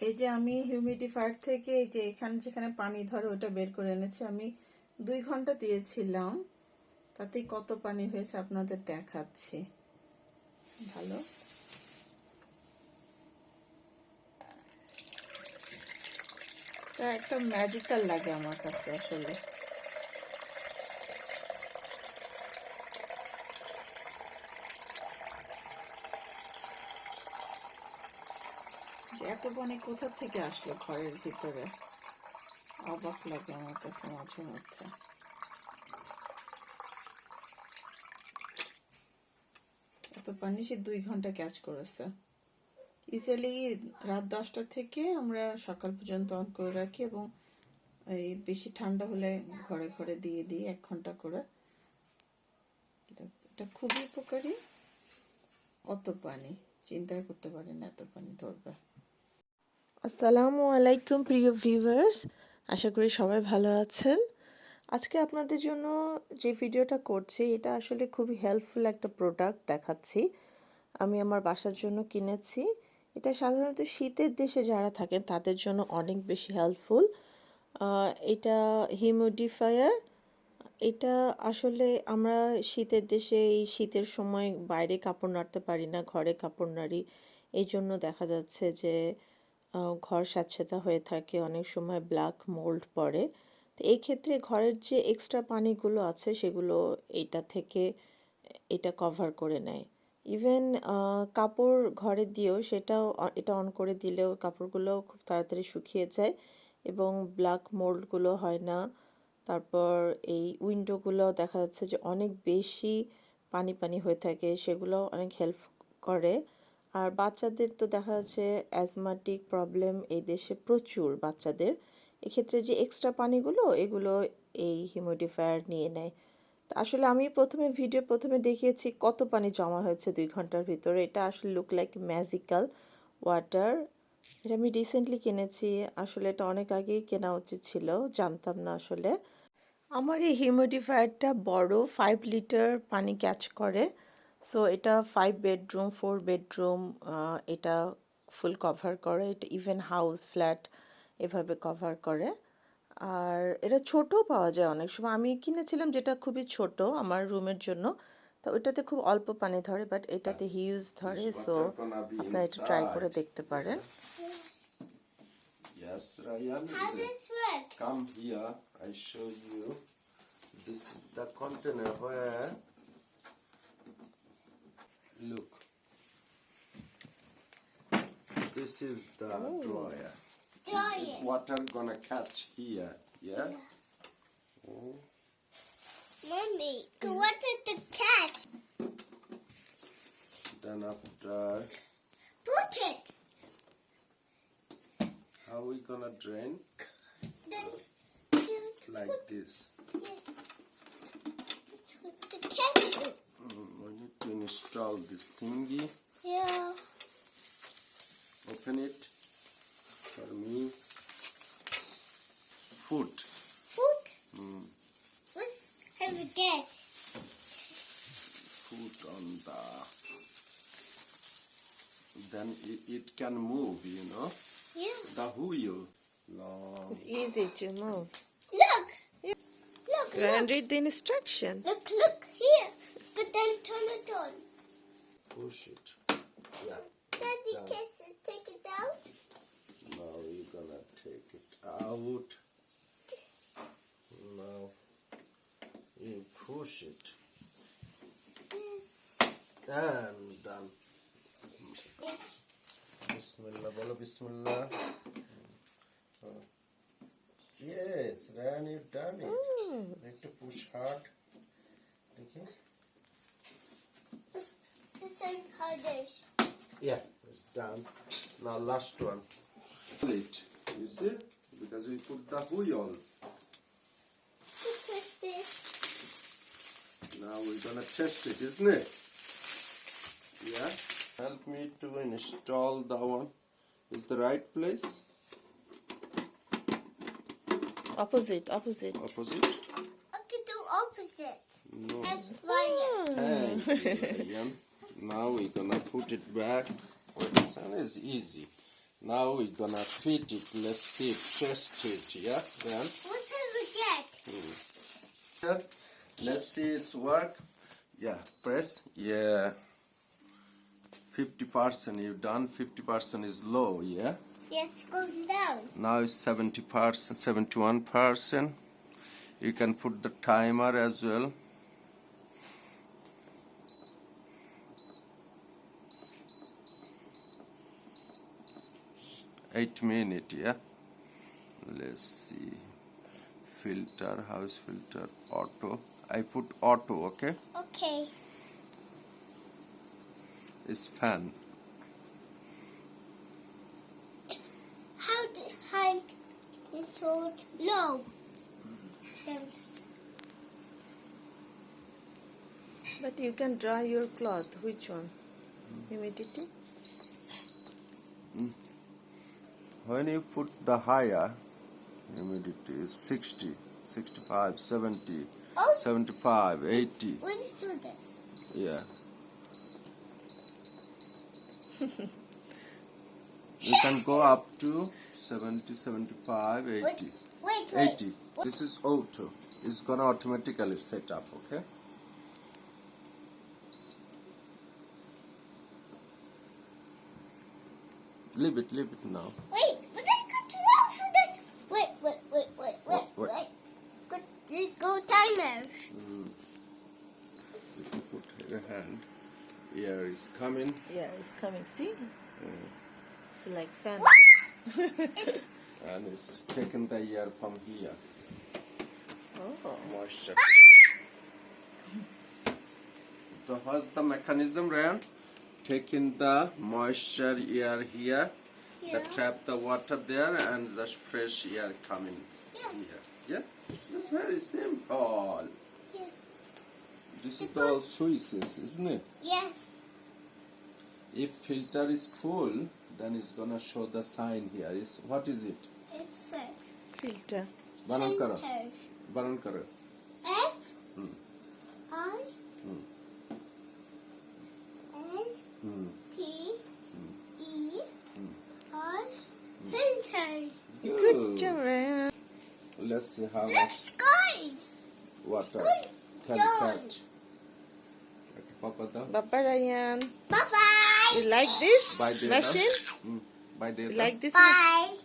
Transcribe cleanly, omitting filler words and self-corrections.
এই যে আমি হিউমিডিফায়ার থেকে এই যে এখানে যেখানে পানি ধরে ওটা বের করে এনেছি। আমি 2 ঘন্টা দিয়েছিলাম, তাতেই কত পানি হয়েছে আপনাদের দেখাচ্ছি। ভালো, এটা একটা ম্যাজিক্যাল লাগে আমার কাছে আসলে। এত পানি কোথা থেকে আসলো ঘরের ভিতরে, অবাক লাগে আমার কাছে মাঝে মধ্যে। এত পানি সে 2 ঘন্টা ক্যাচ করেছে। ইজিলি রাত 10টা থেকে আমরা সকাল পর্যন্ত অন করে রাখি, এবং এই বেশি ঠান্ডা হলে ঘরে ঘরে দিয়ে দিই 1 ঘন্টা করে। এটা খুবই উপকারী। কত পানি চিন্তা করতে পারেন, এত পানি ধরবে। আসসালামু আলাইকুম প্রিয় ভিউয়ার্স, আশা করি সবাই ভালো আছেন। আজকে আপনাদের জন্য যে ভিডিওটা করছি এটা আসলে খুবই হেল্পফুল একটা প্রোডাক্ট দেখাচ্ছি। আমি আমার বাসার জন্য কিনেছি। এটা সাধারণত শীতের দেশে যারা থাকেন তাদের জন্য অনেক বেশি হেল্পফুল। এটা হিউমিডিফায়ার। এটা আসলে আমরা শীতের দেশে এই শীতের সময় বাইরে কাপড় নাড়তে পারি না, ঘরে কাপড় নাড়ি। এই জন্য দেখা যাচ্ছে যে ঘর স্যাঁতসেঁতে হয়ে থাকে, অনেক সময় ব্ল্যাক মোল্ড পড়ে। তো এই ক্ষেত্রে ঘরের যে এক্সট্রা পানিগুলো আছে সেগুলো এটা কভার করে নেয়। ইভেন কাপড় ঘরে দিয়েও এটা অন করে দিলেও কাপড়গুলো খুব তাড়াতাড়ি শুকিয়ে যায় এবং ব্ল্যাক মোল্ডগুলো হয় না। তারপর এই উইন্ডোগুলো দেখা যাচ্ছে যে অনেক বেশি পানি পানি হয়ে থাকে, সেগুলো অনেক হেল্প করে। আর বাচ্চাদের তো দেখা যাচ্ছে অ্যাজমাটিক প্রবলেম এই দেশে প্রচুর বাচ্চাদের। এক্ষেত্রে যে এক্সট্রা পানিগুলো এগুলো এই হিউমিডিফায়ার নিয়ে নেয়। আসলে আমি প্রথমে দেখিয়েছি কত পানি জমা হয়েছে 2 ঘন্টার ভিতরে। এটা আসলে লুক লাইক ম্যাজিক্যাল ওয়াটার। এটা আমি রিসেন্টলি কিনেছি, আসলে এটা অনেক আগেই কেনা উচিত ছিল, জানতাম না আসলে। আমার এই হিউমিডিফায়ারটা বড়, 5 লিটার পানি ক্যাচ করে। সো এটা 5 বেডরুম 4 বেডরুম এটা ফুল কভার করে। এটা ইভেন হাউস ফ্ল্যাট এভাবে কভার করে। আর এটা ছোটও পাওয়া যায় অনেক সময়। আমি কিনেছিলাম যেটা খুবই ছোট আমার রুমের জন্য, তো ওইটাতে খুব অল্প পানি ধরে, বাট এটাতে হিউজ ধরে। সো আপনারা এটা ট্রাই করে দেখতে পারেন। Yes, Ryan. How does this work? Come here, I show you. This is the container where, look, this is the dryer. Dryer. Water gonna catch here, yeah? Oh. Mommy, what is the catch? Then after, Put it. how we gonna drain? Then Like this. yes. The catch it. We need to install this thingy. Yeah. Open it for me. Foot. Foot. Mm. Let's have a get. Foot on the, then it can move, you know, Yeah. the wheel long. It's easy to move. Look. Look. And read the instruction. Look here. But then turn it on. Push it. Yeah. Daddy, Down. can you take it out? Now you're gonna take it out. Now you push it Yes. and done. Bismillah, bolo Bismillah. Yes, Ryan, you've done it. Need to push hard. Okay. This one harder. Yeah, it's done. Now last one. It, you see? Because we put the wheel. Twist it. Now we're gonna test it, isn't it? Yeah. Help me to install the one. Is the right place? Opposite. Opposite? I can do opposite. No. And fire. Thank you, Ryan. Now we're gonna put it back. Well, this one is easy. Now we're gonna fit it. Let's see, test it, yeah? Then, What did we get? let's see its work. Yeah, press. Yeah. 50% you've done, 50% is low, yeah? Yes, going down. Now it's 70%, 71%. You can put the timer as well. 8 minutes, yeah? Let's see. Filter, house filter, auto. I put auto, okay? Okay. It's fan. How high is hold low? Yes. But you can dry your cloth. Which one? Humidity? When you put the higher, humidity is 60, 65, 70, Oh, 75, 80. let's do this. Yeah. You can go up to 70, 75, 80. Wait. 80. This is auto. It's gonna automatically set up, okay? Leave it now. Wait, but I got to off for this. Wait. Go timer. You can put your hand. Air is coming. Yeah, it's coming. See? It's like fan. And it's taking the air from here. Oh. Moisture. So how's the mechanism, Ryan? Taking the moisture air here, Yeah. trap the water there, and just fresh air coming Yes. here. Yeah? It's very simple. Yes. This is all Swisses, isn't it? Yes. If filter is full, then it's gonna show the sign here. What is it? It's first. Filter. Banan karo. Filter. Banan karo. F Hmm. I Hmm. N Hmm. T E R filter. Good job, Ryan. Let's see how much Let's go. water good can job. catch. Okay, Papa, Bye, Ryan. Bye bye. You like this by the machine? by the You like this Bye.